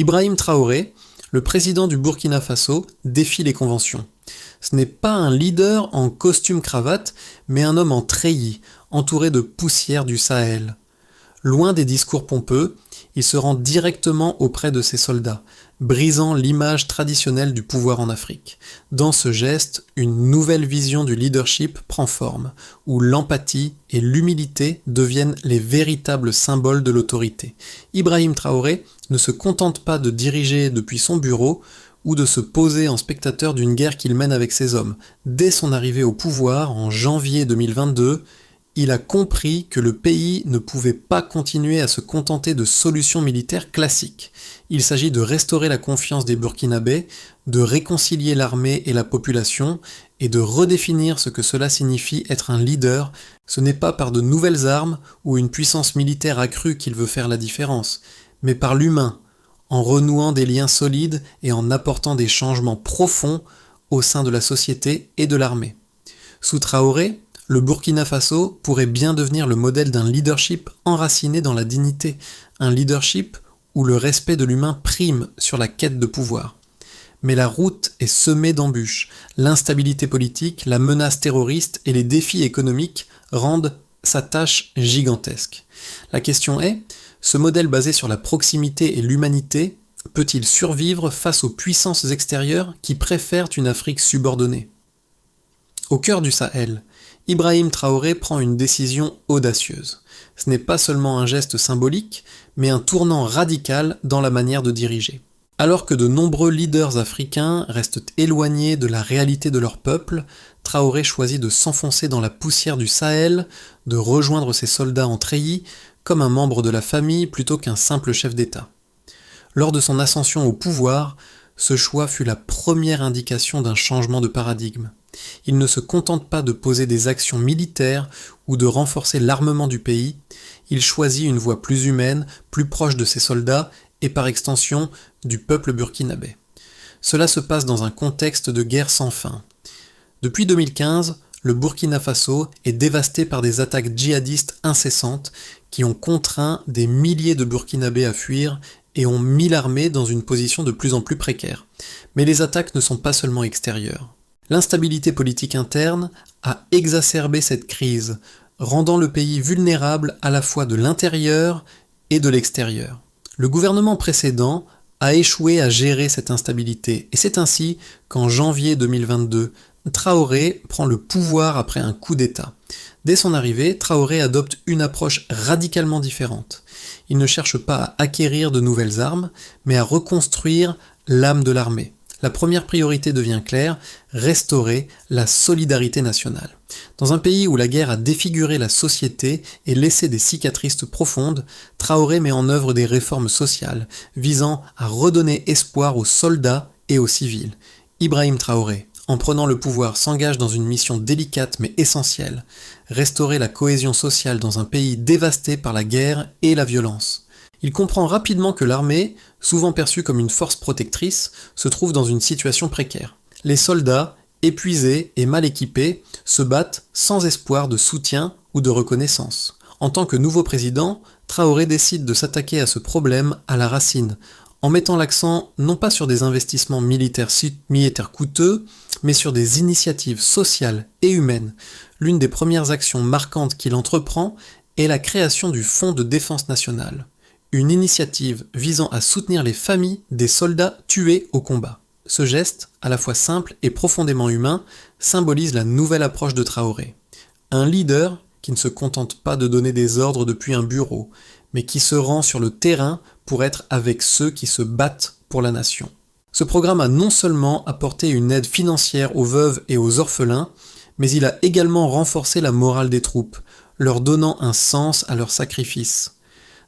Ibrahim Traoré, le président du Burkina Faso, défie les conventions. Ce n'est pas un leader en costume-cravate, mais un homme en treillis, entouré de poussière du Sahel. Loin des discours pompeux, il se rend directement auprès de ses soldats, brisant l'image traditionnelle du pouvoir en Afrique. Dans ce geste, une nouvelle vision du leadership prend forme, où l'empathie et l'humilité deviennent les véritables symboles de l'autorité. Ibrahim Traoré ne se contente pas de diriger depuis son bureau ou de se poser en spectateur d'une guerre qu'il mène avec ses hommes. Dès son arrivée au pouvoir, en janvier 2022, il a compris que le pays ne pouvait pas continuer à se contenter de solutions militaires classiques. Il s'agit de restaurer la confiance des Burkinabés, de réconcilier l'armée et la population, et de redéfinir ce que cela signifie être un leader. Ce n'est pas par de nouvelles armes ou une puissance militaire accrue qu'il veut faire la différence, mais par l'humain, en renouant des liens solides et en apportant des changements profonds au sein de la société et de l'armée. Sous Traoré, le Burkina Faso pourrait bien devenir le modèle d'un leadership enraciné dans la dignité, un leadership où le respect de l'humain prime sur la quête de pouvoir. Mais la route est semée d'embûches. L'instabilité politique, la menace terroriste et les défis économiques rendent sa tâche gigantesque. La question est, ce modèle basé sur la proximité et l'humanité peut-il survivre face aux puissances extérieures qui préfèrent une Afrique subordonnée ? Au cœur du Sahel, Ibrahim Traoré prend une décision audacieuse. Ce n'est pas seulement un geste symbolique, mais un tournant radical dans la manière de diriger. Alors que de nombreux leaders africains restent éloignés de la réalité de leur peuple, Traoré choisit de s'enfoncer dans la poussière du Sahel, de rejoindre ses soldats en treillis, comme un membre de la famille plutôt qu'un simple chef d'État. Lors de son ascension au pouvoir, ce choix fut la première indication d'un changement de paradigme. Il ne se contente pas de poser des actions militaires ou de renforcer l'armement du pays, il choisit une voie plus humaine, plus proche de ses soldats et par extension du peuple burkinabé. Cela se passe dans un contexte de guerre sans fin. Depuis 2015, le Burkina Faso est dévasté par des attaques djihadistes incessantes qui ont contraint des milliers de Burkinabés à fuir et ont mis l'armée dans une position de plus en plus précaire. Mais les attaques ne sont pas seulement extérieures. L'instabilité politique interne a exacerbé cette crise, rendant le pays vulnérable à la fois de l'intérieur et de l'extérieur. Le gouvernement précédent a échoué à gérer cette instabilité, et c'est ainsi qu'en janvier 2022, Traoré prend le pouvoir après un coup d'État. Dès son arrivée, Traoré adopte une approche radicalement différente. Il ne cherche pas à acquérir de nouvelles armes, mais à reconstruire l'âme de l'armée. La première priorité devient claire, restaurer la solidarité nationale. Dans un pays où la guerre a défiguré la société et laissé des cicatrices profondes, Traoré met en œuvre des réformes sociales, visant à redonner espoir aux soldats et aux civils. Ibrahim Traoré, en prenant le pouvoir, s'engage dans une mission délicate mais essentielle, restaurer la cohésion sociale dans un pays dévasté par la guerre et la violence. Il comprend rapidement que l'armée, souvent perçue comme une force protectrice, se trouve dans une situation précaire. Les soldats, épuisés et mal équipés, se battent sans espoir de soutien ou de reconnaissance. En tant que nouveau président, Traoré décide de s'attaquer à ce problème à la racine, en mettant l'accent non pas sur des investissements militaires coûteux, mais sur des initiatives sociales et humaines. L'une des premières actions marquantes qu'il entreprend est la création du Fonds de défense nationale, une initiative visant à soutenir les familles des soldats tués au combat. Ce geste, à la fois simple et profondément humain, symbolise la nouvelle approche de Traoré. Un leader qui ne se contente pas de donner des ordres depuis un bureau, mais qui se rend sur le terrain pour être avec ceux qui se battent pour la nation. Ce programme a non seulement apporté une aide financière aux veuves et aux orphelins, mais il a également renforcé la morale des troupes, leur donnant un sens à leur sacrifice.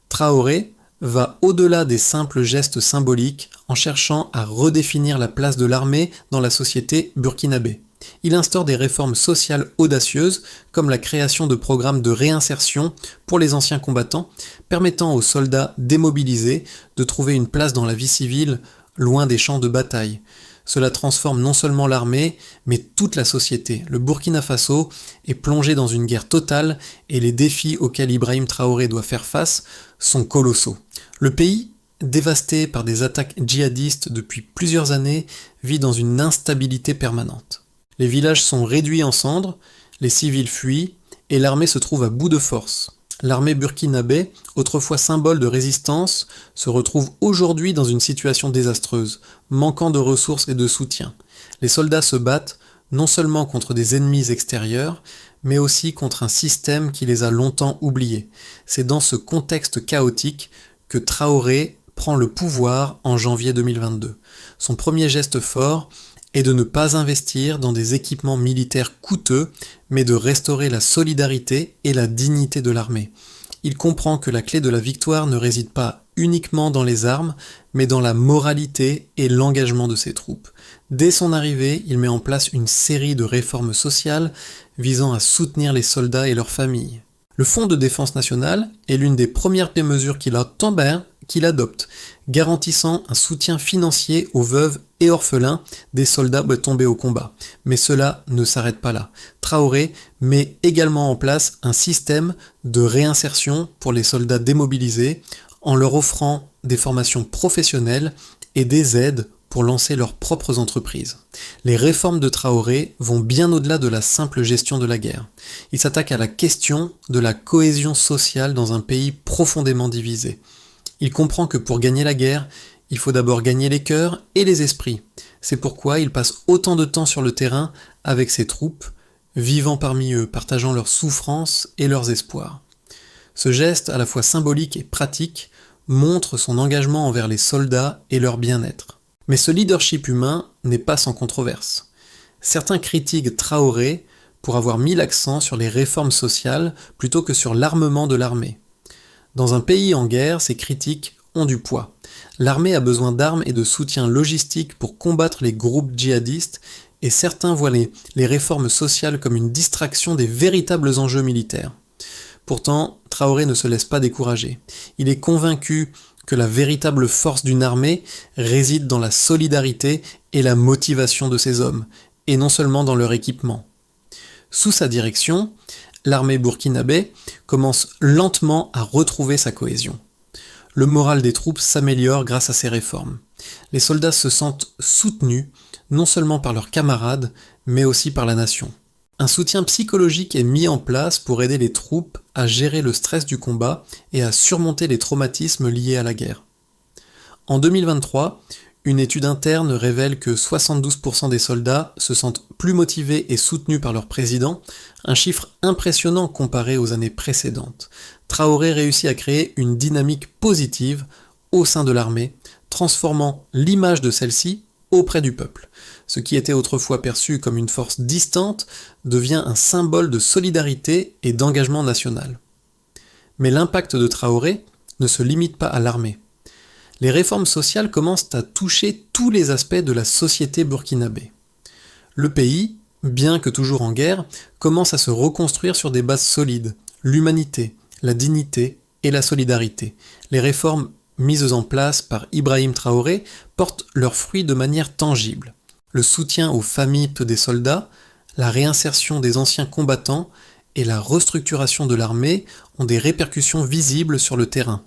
Traoré va au-delà des simples gestes symboliques en cherchant à redéfinir la place de l'armée dans la société burkinabé. Il instaure des réformes sociales audacieuses, comme la création de programmes de réinsertion pour les anciens combattants, permettant aux soldats démobilisés de trouver une place dans la vie civile loin des champs de bataille. Cela transforme non seulement l'armée, mais toute la société. Le Burkina Faso est plongé dans une guerre totale et les défis auxquels Ibrahim Traoré doit faire face sont colossaux. Le pays dévasté par des attaques djihadistes depuis plusieurs années, vit dans une instabilité permanente. Les villages sont réduits en cendres, les civils fuient, et l'armée se trouve à bout de force. L'armée burkinabé, autrefois symbole de résistance, se retrouve aujourd'hui dans une situation désastreuse, manquant de ressources et de soutien. Les soldats se battent non seulement contre des ennemis extérieurs, mais aussi contre un système qui les a longtemps oubliés. C'est dans ce contexte chaotique que Traoré prend le pouvoir en janvier 2022. Son premier geste fort est de ne pas investir dans des équipements militaires coûteux, mais de restaurer la solidarité et la dignité de l'armée. Il comprend que la clé de la victoire ne réside pas uniquement dans les armes, mais dans la moralité et l'engagement de ses troupes. Dès son arrivée, il met en place une série de réformes sociales visant à soutenir les soldats et leurs familles. Le Fonds de défense nationale est l'une des premières mesures qu'il adopte, garantissant un soutien financier aux veuves et orphelins des soldats tombés au combat. Mais cela ne s'arrête pas là. Traoré met également en place un système de réinsertion pour les soldats démobilisés en leur offrant des formations professionnelles et des aides pour lancer leurs propres entreprises. Les réformes de Traoré vont bien au-delà de la simple gestion de la guerre. Il s'attaque à la question de la cohésion sociale dans un pays profondément divisé. Il comprend que pour gagner la guerre, il faut d'abord gagner les cœurs et les esprits. C'est pourquoi il passe autant de temps sur le terrain avec ses troupes, vivant parmi eux, partageant leurs souffrances et leurs espoirs. Ce geste, à la fois symbolique et pratique, montre son engagement envers les soldats et leur bien-être. Mais ce leadership humain n'est pas sans controverse. Certains critiquent Traoré pour avoir mis l'accent sur les réformes sociales plutôt que sur l'armement de l'armée. Dans un pays en guerre, ces critiques ont du poids. L'armée a besoin d'armes et de soutien logistique pour combattre les groupes djihadistes et certains voient les réformes sociales comme une distraction des véritables enjeux militaires. Pourtant, Traoré ne se laisse pas décourager. Il est convaincu que la véritable force d'une armée réside dans la solidarité et la motivation de ses hommes, et non seulement dans leur équipement. Sous sa direction, l'armée burkinabé commence lentement à retrouver sa cohésion. Le moral des troupes s'améliore grâce à ces réformes. Les soldats se sentent soutenus, non seulement par leurs camarades, mais aussi par la nation. Un soutien psychologique est mis en place pour aider les troupes à gérer le stress du combat et à surmonter les traumatismes liés à la guerre. En 2023, une étude interne révèle que 72% des soldats se sentent plus motivés et soutenus par leur président, un chiffre impressionnant comparé aux années précédentes. Traoré réussit à créer une dynamique positive au sein de l'armée, transformant l'image de celle-ci auprès du peuple. Ce qui était autrefois perçu comme une force distante devient un symbole de solidarité et d'engagement national. Mais l'impact de Traoré ne se limite pas à l'armée. Les réformes sociales commencent à toucher tous les aspects de la société burkinabé. Le pays, bien que toujours en guerre, commence à se reconstruire sur des bases solides, l'humanité, la dignité et la solidarité. Les réformes mises en place par Ibrahim Traoré portent leurs fruits de manière tangible. Le soutien aux familles des soldats, la réinsertion des anciens combattants et la restructuration de l'armée ont des répercussions visibles sur le terrain.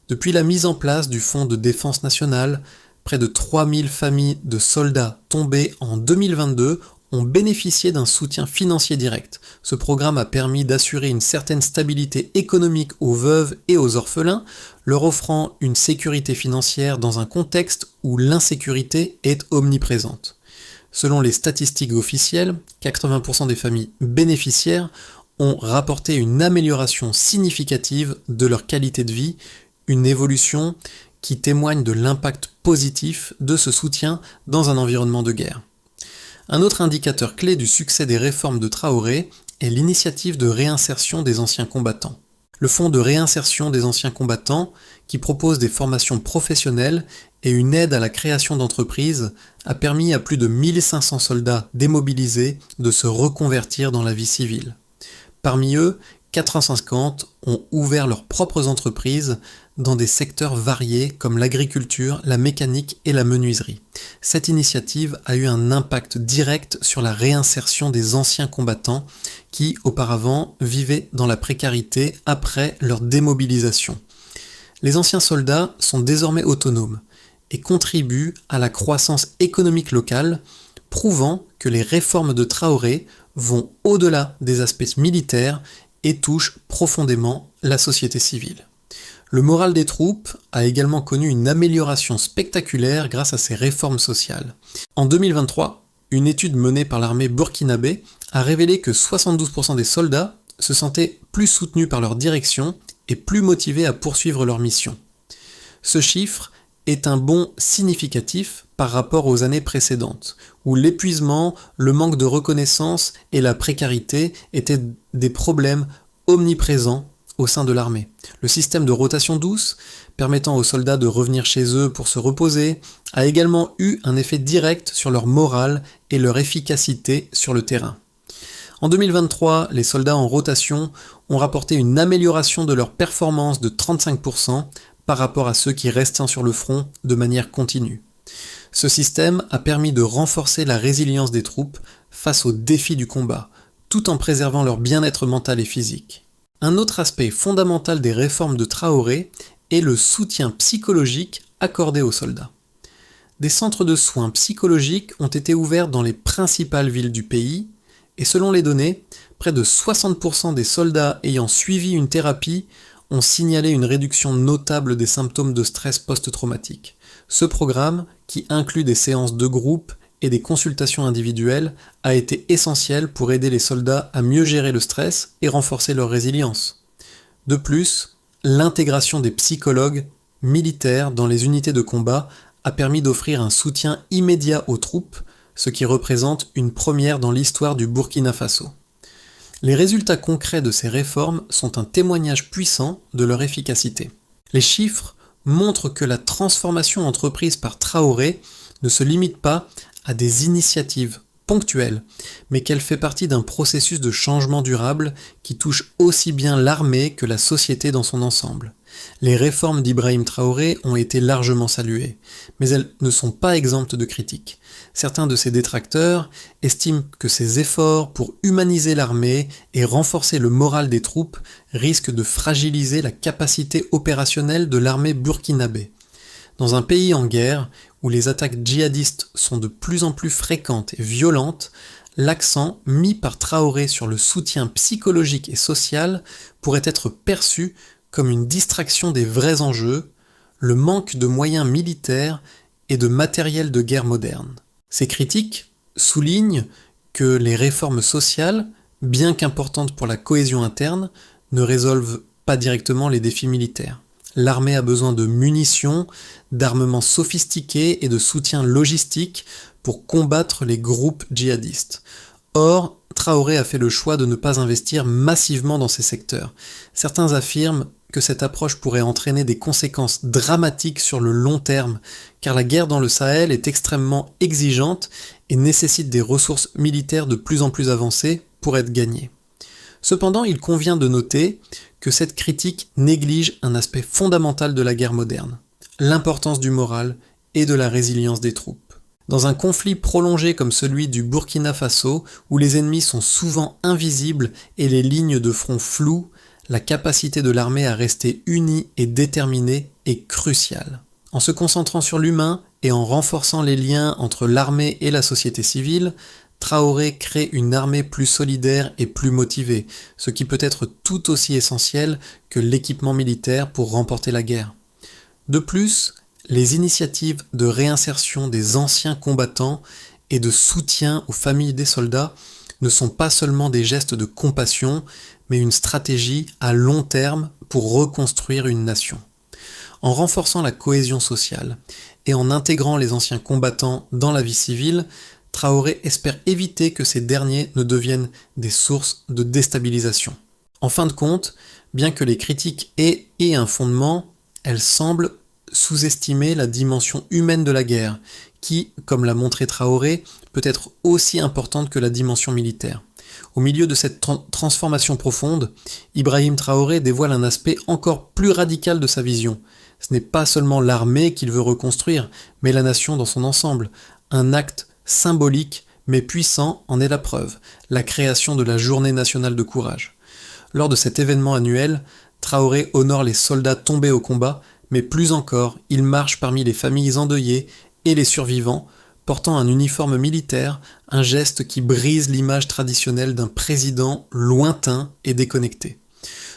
Depuis la mise en place du Fonds de défense nationale, près de 3000 familles de soldats tombés en 2022 ont bénéficié d'un soutien financier direct. Ce programme a permis d'assurer une certaine stabilité économique aux veuves et aux orphelins, leur offrant une sécurité financière dans un contexte où l'insécurité est omniprésente. Selon les statistiques officielles, 80% des familles bénéficiaires ont rapporté une amélioration significative de leur qualité de vie, une évolution qui témoigne de l'impact positif de ce soutien dans un environnement de guerre. Un autre indicateur clé du succès des réformes de Traoré est l'initiative de réinsertion des anciens combattants. Le Fonds de réinsertion des anciens combattants, qui propose des formations professionnelles et une aide à la création d'entreprises, a permis à plus de 1500 soldats démobilisés de se reconvertir dans la vie civile. Parmi eux, 450 ont ouvert leurs propres entreprises dans des secteurs variés comme l'agriculture, la mécanique et la menuiserie. Cette initiative a eu un impact direct sur la réinsertion des anciens combattants qui, auparavant, vivaient dans la précarité après leur démobilisation. Les anciens soldats sont désormais autonomes et contribuent à la croissance économique locale, prouvant que les réformes de Traoré vont au-delà des aspects militaires et touchent profondément la société civile. Le moral des troupes a également connu une amélioration spectaculaire grâce à ces réformes sociales. En 2023, une étude menée par l'armée burkinabé a révélé que 72% des soldats se sentaient plus soutenus par leur direction et plus motivés à poursuivre leur mission. Ce chiffre est un bond significatif par rapport aux années précédentes, où l'épuisement, le manque de reconnaissance et la précarité étaient des problèmes omniprésents au sein de l'armée. Le système de rotation douce, permettant aux soldats de revenir chez eux pour se reposer, a également eu un effet direct sur leur morale et leur efficacité sur le terrain. En 2023, les soldats en rotation ont rapporté une amélioration de leur performance de 35% par rapport à ceux qui restaient sur le front de manière continue. Ce système a permis de renforcer la résilience des troupes face aux défis du combat, tout en préservant leur bien-être mental et physique. Un autre aspect fondamental des réformes de Traoré est le soutien psychologique accordé aux soldats. Des centres de soins psychologiques ont été ouverts dans les principales villes du pays, et selon les données, près de 60% des soldats ayant suivi une thérapie ont signalé une réduction notable des symptômes de stress post-traumatique. Ce programme, qui inclut des séances de groupe et des consultations individuelles, a été essentiel pour aider les soldats à mieux gérer le stress et renforcer leur résilience. De plus, l'intégration des psychologues militaires dans les unités de combat a permis d'offrir un soutien immédiat aux troupes, ce qui représente une première dans l'histoire du Burkina Faso. Les résultats concrets de ces réformes sont un témoignage puissant de leur efficacité. Les chiffres montrent que la transformation entreprise par Traoré ne se limite pas à des initiatives ponctuelles, mais qu'elle fait partie d'un processus de changement durable qui touche aussi bien l'armée que la société dans son ensemble. Les réformes d'Ibrahim Traoré ont été largement saluées, mais elles ne sont pas exemptes de critiques. Certains de ses détracteurs estiment que ces efforts pour humaniser l'armée et renforcer le moral des troupes risquent de fragiliser la capacité opérationnelle de l'armée burkinabé. Dans un pays en guerre, où les attaques djihadistes sont de plus en plus fréquentes et violentes, l'accent mis par Traoré sur le soutien psychologique et social pourrait être perçu comme une distraction des vrais enjeux, le manque de moyens militaires et de matériel de guerre moderne. Ces critiques soulignent que les réformes sociales, bien qu'importantes pour la cohésion interne, ne résolvent pas directement les défis militaires. L'armée a besoin de munitions, d'armements sophistiqués et de soutien logistique pour combattre les groupes djihadistes. Or, Traoré a fait le choix de ne pas investir massivement dans ces secteurs. Certains affirment que cette approche pourrait entraîner des conséquences dramatiques sur le long terme, car la guerre dans le Sahel est extrêmement exigeante et nécessite des ressources militaires de plus en plus avancées pour être gagnée. Cependant, il convient de noter que cette critique néglige un aspect fondamental de la guerre moderne, l'importance du moral et de la résilience des troupes. Dans un conflit prolongé comme celui du Burkina Faso, où les ennemis sont souvent invisibles et les lignes de front floues, la capacité de l'armée à rester unie et déterminée est cruciale. En se concentrant sur l'humain et en renforçant les liens entre l'armée et la société civile, Traoré crée une armée plus solidaire et plus motivée, ce qui peut être tout aussi essentiel que l'équipement militaire pour remporter la guerre. De plus, les initiatives de réinsertion des anciens combattants et de soutien aux familles des soldats ne sont pas seulement des gestes de compassion, mais une stratégie à long terme pour reconstruire une nation. En renforçant la cohésion sociale et en intégrant les anciens combattants dans la vie civile, Traoré espère éviter que ces derniers ne deviennent des sources de déstabilisation. En fin de compte, bien que les critiques aient un fondement, elles semblent sous-estimer la dimension humaine de la guerre, qui, comme l'a montré Traoré, peut être aussi importante que la dimension militaire. Au milieu de cette transformation profonde, Ibrahim Traoré dévoile un aspect encore plus radical de sa vision. Ce n'est pas seulement l'armée qu'il veut reconstruire, mais la nation dans son ensemble. Un acte symbolique mais puissant en est la preuve, la création de la Journée nationale de courage. Lors de cet événement annuel, Traoré honore les soldats tombés au combat, mais plus encore, il marche parmi les familles endeuillées et les survivants, portant un uniforme militaire, un geste qui brise l'image traditionnelle d'un président lointain et déconnecté.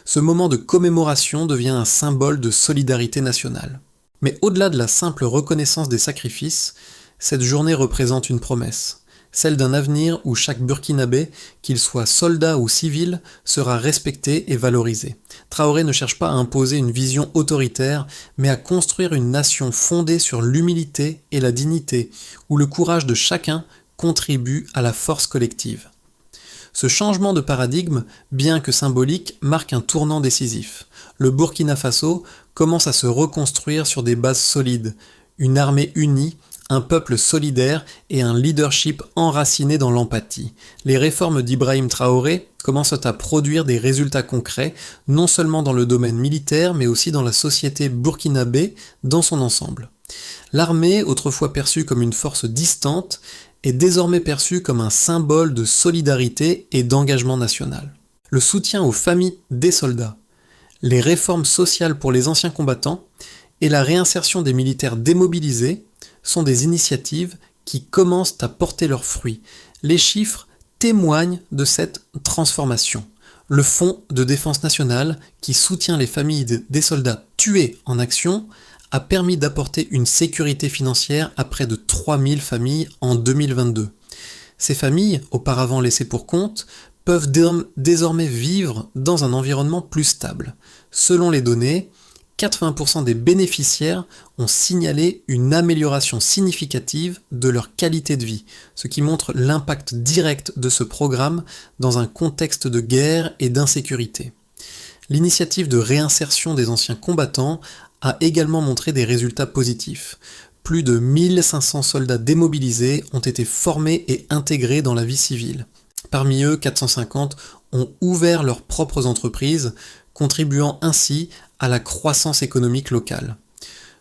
Ce moment de commémoration devient un symbole de solidarité nationale. Mais au-delà de la simple reconnaissance des sacrifices, cette journée représente une promesse, celle d'un avenir où chaque Burkinabé, qu'il soit soldat ou civil, sera respecté et valorisé. Traoré ne cherche pas à imposer une vision autoritaire, mais à construire une nation fondée sur l'humilité et la dignité, où le courage de chacun contribue à la force collective. Ce changement de paradigme, bien que symbolique, marque un tournant décisif. Le Burkina Faso commence à se reconstruire sur des bases solides, une armée unie, un peuple solidaire et un leadership enraciné dans l'empathie. Les réformes d'Ibrahim Traoré commencent à produire des résultats concrets, non seulement dans le domaine militaire, mais aussi dans la société burkinabé dans son ensemble. L'armée, autrefois perçue comme une force distante, est désormais perçue comme un symbole de solidarité et d'engagement national. Le soutien aux familles des soldats, les réformes sociales pour les anciens combattants et la réinsertion des militaires démobilisés sont des initiatives qui commencent à porter leurs fruits. Les chiffres témoignent de cette transformation. Le Fonds de défense nationale, qui soutient les familles des soldats tués en action, a permis d'apporter une sécurité financière à près de 3000 familles en 2022. Ces familles, auparavant laissées pour compte, peuvent désormais vivre dans un environnement plus stable. Selon les données, 80% des bénéficiaires ont signalé une amélioration significative de leur qualité de vie, ce qui montre l'impact direct de ce programme dans un contexte de guerre et d'insécurité. L'initiative de réinsertion des anciens combattants a également montré des résultats positifs. Plus de 1500 soldats démobilisés ont été formés et intégrés dans la vie civile. Parmi eux, 450 ont ouvert leurs propres entreprises, contribuant ainsi à la croissance économique locale.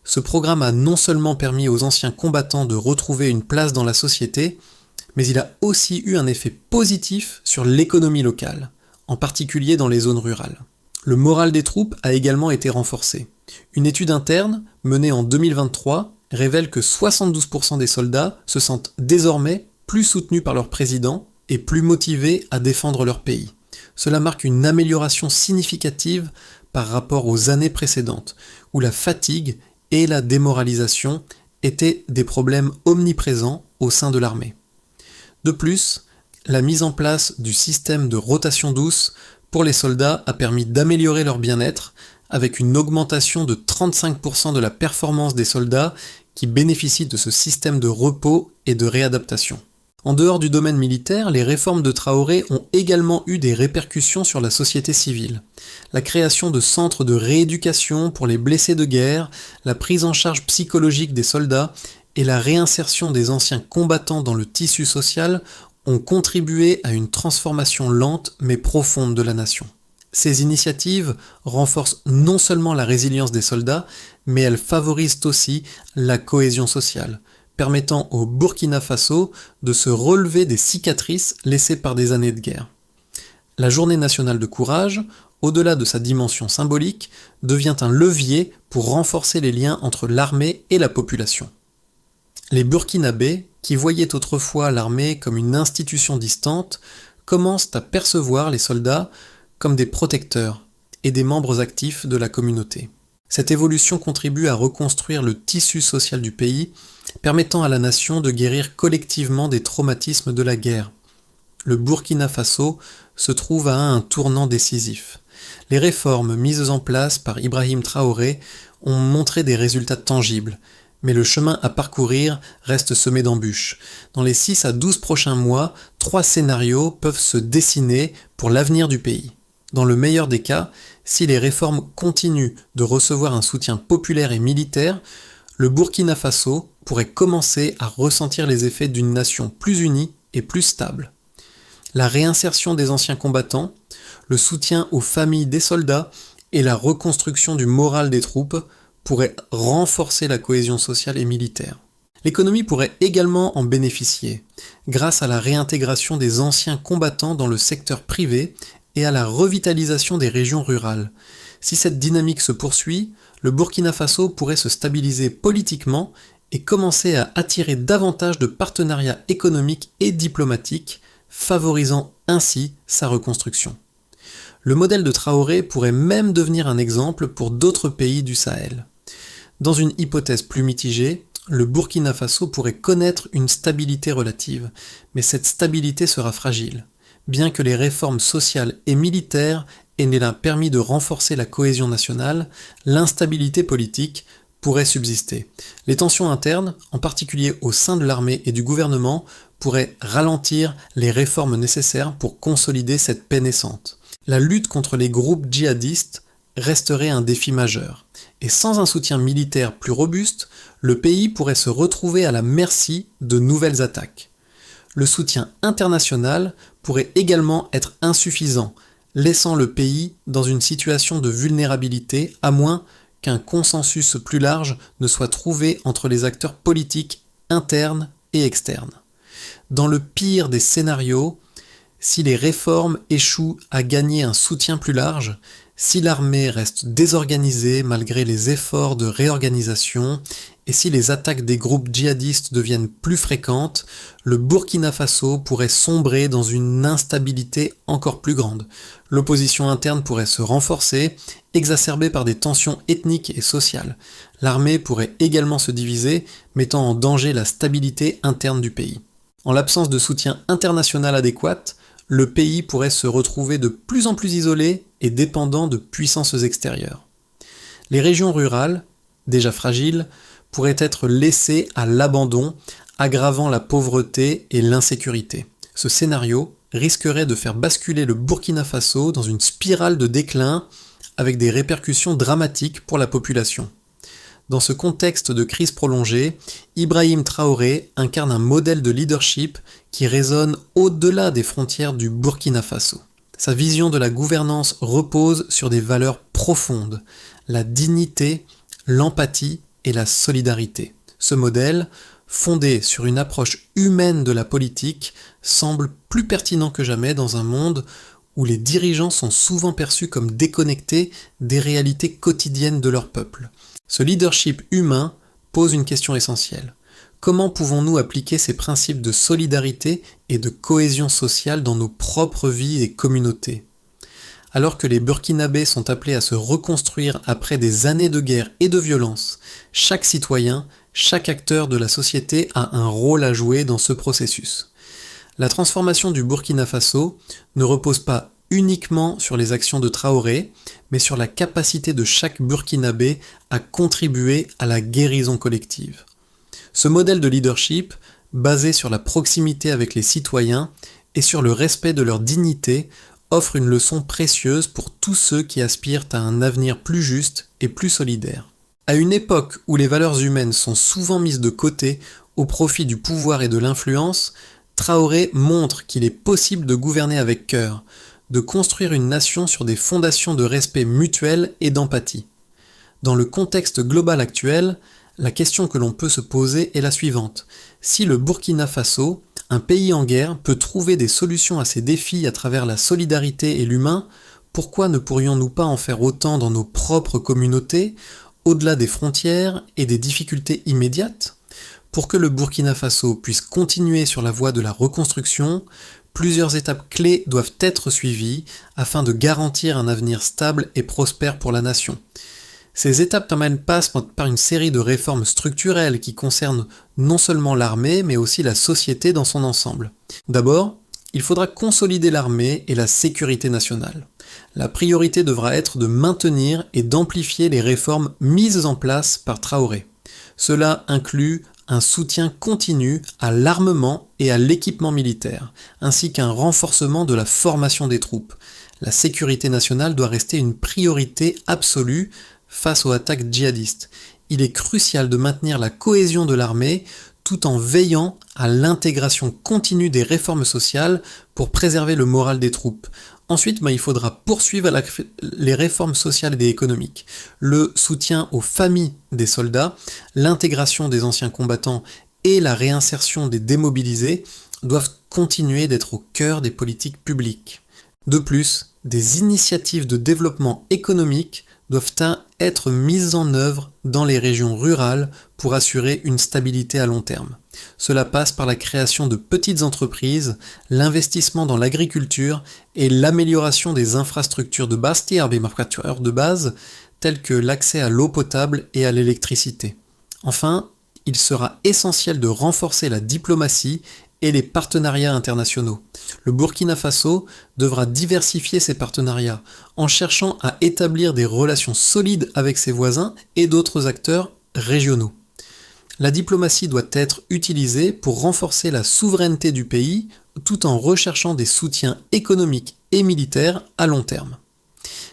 Ce programme a non seulement permis aux anciens combattants de retrouver une place dans la société, mais il a aussi eu un effet positif sur l'économie locale, en particulier dans les zones rurales. Le moral des troupes a également été renforcé. Une étude interne, menée en 2023, révèle que 72% des soldats se sentent désormais plus soutenus par leur président et plus motivés à défendre leur pays. Cela marque une amélioration significative par rapport aux années précédentes, où la fatigue et la démoralisation étaient des problèmes omniprésents au sein de l'armée. De plus, la mise en place du système de rotation douce pour les soldats a permis d'améliorer leur bien-être, avec une augmentation de 35% de la performance des soldats qui bénéficient de ce système de repos et de réadaptation. En dehors du domaine militaire, les réformes de Traoré ont également eu des répercussions sur la société civile. La création de centres de rééducation pour les blessés de guerre, la prise en charge psychologique des soldats et la réinsertion des anciens combattants dans le tissu social ont contribué à une transformation lente mais profonde de la nation. Ces initiatives renforcent non seulement la résilience des soldats, mais elles favorisent aussi la cohésion sociale, permettant au Burkina Faso de se relever des cicatrices laissées par des années de guerre. La Journée nationale de courage, au-delà de sa dimension symbolique, devient un levier pour renforcer les liens entre l'armée et la population. Les Burkinabés, qui voyaient autrefois l'armée comme une institution distante, commencent à percevoir les soldats comme des protecteurs et des membres actifs de la communauté. Cette évolution contribue à reconstruire le tissu social du pays, permettant à la nation de guérir collectivement des traumatismes de la guerre. Le Burkina Faso se trouve à un tournant décisif. Les réformes mises en place par Ibrahim Traoré ont montré des résultats tangibles, mais le chemin à parcourir reste semé d'embûches. Dans les 6 à 12 prochains mois, 3 scénarios peuvent se dessiner pour l'avenir du pays. Dans le meilleur des cas, si les réformes continuent de recevoir un soutien populaire et militaire, le Burkina Faso pourrait commencer à ressentir les effets d'une nation plus unie et plus stable. La réinsertion des anciens combattants, le soutien aux familles des soldats et la reconstruction du moral des troupes pourraient renforcer la cohésion sociale et militaire. L'économie pourrait également en bénéficier, grâce à la réintégration des anciens combattants dans le secteur privé et à la revitalisation des régions rurales. Si cette dynamique se poursuit, le Burkina Faso pourrait se stabiliser politiquement et commencer à attirer davantage de partenariats économiques et diplomatiques, favorisant ainsi sa reconstruction. Le modèle de Traoré pourrait même devenir un exemple pour d'autres pays du Sahel. Dans une hypothèse plus mitigée, le Burkina Faso pourrait connaître une stabilité relative, mais cette stabilité sera fragile. Bien que les réformes sociales et militaires aient permis de renforcer la cohésion nationale, l'instabilité politique pourrait subsister. Les tensions internes, en particulier au sein de l'armée et du gouvernement, pourraient ralentir les réformes nécessaires pour consolider cette paix naissante. La lutte contre les groupes djihadistes resterait un défi majeur. Et sans un soutien militaire plus robuste, le pays pourrait se retrouver à la merci de nouvelles attaques. Le soutien international pourrait également être insuffisant, laissant le pays dans une situation de vulnérabilité, à moins qu'un consensus plus large ne soit trouvé entre les acteurs politiques internes et externes. Dans le pire des scénarios, si les réformes échouent à gagner un soutien plus large, si l'armée reste désorganisée malgré les efforts de réorganisation, et si les attaques des groupes djihadistes deviennent plus fréquentes, le Burkina Faso pourrait sombrer dans une instabilité encore plus grande. L'opposition interne pourrait se renforcer, exacerbée par des tensions ethniques et sociales. L'armée pourrait également se diviser, mettant en danger la stabilité interne du pays. En l'absence de soutien international adéquat, le pays pourrait se retrouver de plus en plus isolé et dépendant de puissances extérieures. Les régions rurales, déjà fragiles, pourraient être laissées à l'abandon, aggravant la pauvreté et l'insécurité. Ce scénario risquerait de faire basculer le Burkina Faso dans une spirale de déclin avec des répercussions dramatiques pour la population. Dans ce contexte de crise prolongée, Ibrahim Traoré incarne un modèle de leadership qui résonne au-delà des frontières du Burkina Faso. Sa vision de la gouvernance repose sur des valeurs profondes, la dignité, l'empathie et la solidarité. Ce modèle, fondé sur une approche humaine de la politique, semble plus pertinent que jamais dans un monde où les dirigeants sont souvent perçus comme déconnectés des réalités quotidiennes de leur peuple. Ce leadership humain pose une question essentielle. Comment pouvons-nous appliquer ces principes de solidarité et de cohésion sociale dans nos propres vies et communautés ? Alors que les Burkinabés sont appelés à se reconstruire après des années de guerre et de violence, chaque citoyen, chaque acteur de la société a un rôle à jouer dans ce processus. La transformation du Burkina Faso ne repose pas uniquement sur les actions de Traoré, mais sur la capacité de chaque Burkinabé à contribuer à la guérison collective. Ce modèle de leadership, basé sur la proximité avec les citoyens et sur le respect de leur dignité, offre une leçon précieuse pour tous ceux qui aspirent à un avenir plus juste et plus solidaire. À une époque où les valeurs humaines sont souvent mises de côté au profit du pouvoir et de l'influence, Traoré montre qu'il est possible de gouverner avec cœur, de construire une nation sur des fondations de respect mutuel et d'empathie. Dans le contexte global actuel, la question que l'on peut se poser est la suivante. Si le Burkina Faso, un pays en guerre, peut trouver des solutions à ces défis à travers la solidarité et l'humain, pourquoi ne pourrions-nous pas en faire autant dans nos propres communautés, au-delà des frontières et des difficultés immédiates ? Pour que le Burkina Faso puisse continuer sur la voie de la reconstruction, plusieurs étapes clés doivent être suivies afin de garantir un avenir stable et prospère pour la nation. Ces étapes passent par une série de réformes structurelles qui concernent non seulement l'armée, mais aussi la société dans son ensemble. D'abord, il faudra consolider l'armée et la sécurité nationale. La priorité devra être de maintenir et d'amplifier les réformes mises en place par Traoré. Cela inclut un soutien continu à l'armement et à l'équipement militaire, ainsi qu'un renforcement de la formation des troupes. La sécurité nationale doit rester une priorité absolue face aux attaques djihadistes. Il est crucial de maintenir la cohésion de l'armée tout en veillant à l'intégration continue des réformes sociales pour préserver le moral des troupes. Ensuite, il faudra poursuivre les réformes sociales et économiques, le soutien aux familles des soldats, l'intégration des anciens combattants et la réinsertion des démobilisés doivent continuer d'être au cœur des politiques publiques. De plus, des initiatives de développement économique doivent être mises en œuvre dans les régions rurales pour assurer une stabilité à long terme. Cela passe par la création de petites entreprises, l'investissement dans l'agriculture et l'amélioration des infrastructures de base, de base, telles que l'accès à l'eau potable et à l'électricité. Enfin, il sera essentiel de renforcer la diplomatie et les partenariats internationaux. Le Burkina Faso devra diversifier ses partenariats en cherchant à établir des relations solides avec ses voisins et d'autres acteurs régionaux. La diplomatie doit être utilisée pour renforcer la souveraineté du pays tout en recherchant des soutiens économiques et militaires à long terme.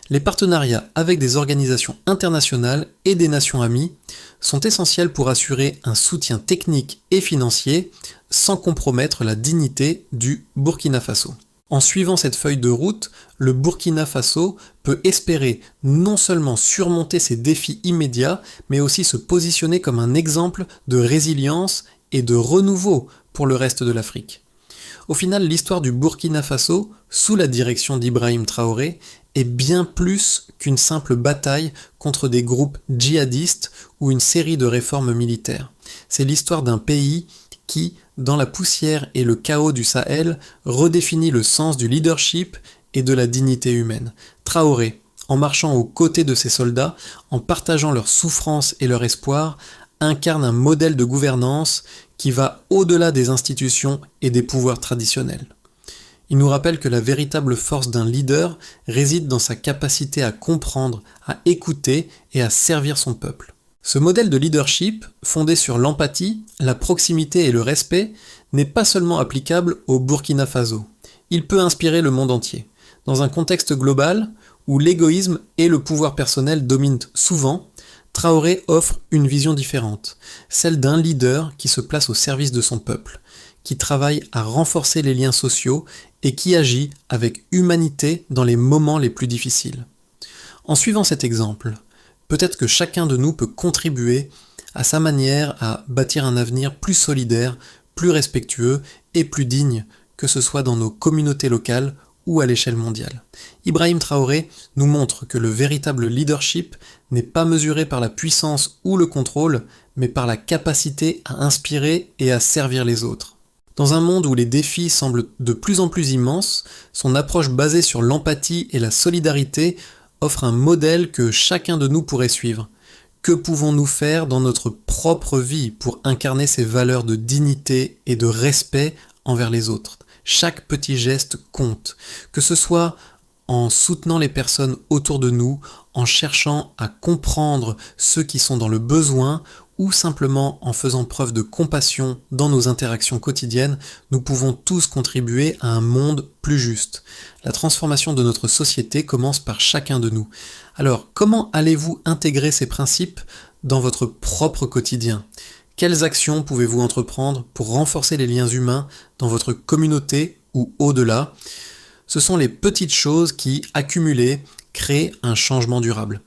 Les partenariats avec des organisations internationales et des nations amies sont essentiels pour assurer un soutien technique et financier sans compromettre la dignité du Burkina Faso. En suivant cette feuille de route, le Burkina Faso peut espérer non seulement surmonter ses défis immédiats, mais aussi se positionner comme un exemple de résilience et de renouveau pour le reste de l'Afrique. Au final, l'histoire du Burkina Faso, sous la direction d'Ibrahim Traoré, est bien plus qu'une simple bataille contre des groupes djihadistes ou une série de réformes militaires. C'est l'histoire d'un pays qui, dans la poussière et le chaos du Sahel, redéfinit le sens du leadership et de la dignité humaine. Traoré, en marchant aux côtés de ses soldats, en partageant leurs souffrances et leur espoir, incarne un modèle de gouvernance qui va au-delà des institutions et des pouvoirs traditionnels. Il nous rappelle que la véritable force d'un leader réside dans sa capacité à comprendre, à écouter et à servir son peuple. Ce modèle de leadership, fondé sur l'empathie, la proximité et le respect, n'est pas seulement applicable au Burkina Faso. Il peut inspirer le monde entier. Dans un contexte global, où l'égoïsme et le pouvoir personnel dominent souvent, Traoré offre une vision différente, celle d'un leader qui se place au service de son peuple, qui travaille à renforcer les liens sociaux et qui agit avec humanité dans les moments les plus difficiles. En suivant cet exemple, peut-être que chacun de nous peut contribuer à sa manière à bâtir un avenir plus solidaire, plus respectueux et plus digne, que ce soit dans nos communautés locales ou à l'échelle mondiale. Ibrahim Traoré nous montre que le véritable leadership n'est pas mesuré par la puissance ou le contrôle, mais par la capacité à inspirer et à servir les autres. Dans un monde où les défis semblent de plus en plus immenses, son approche basée sur l'empathie et la solidarité offre un modèle que chacun de nous pourrait suivre. Que pouvons-nous faire dans notre propre vie pour incarner ces valeurs de dignité et de respect envers les autres ? Chaque petit geste compte, que ce soit en soutenant les personnes autour de nous, en cherchant à comprendre ceux qui sont dans le besoin, ou simplement en faisant preuve de compassion dans nos interactions quotidiennes, nous pouvons tous contribuer à un monde plus juste. La transformation de notre société commence par chacun de nous. Alors, comment allez-vous intégrer ces principes dans votre propre quotidien ? Quelles actions pouvez-vous entreprendre pour renforcer les liens humains dans votre communauté ou au-delà ? Ce sont les petites choses qui, accumulées, créent un changement durable.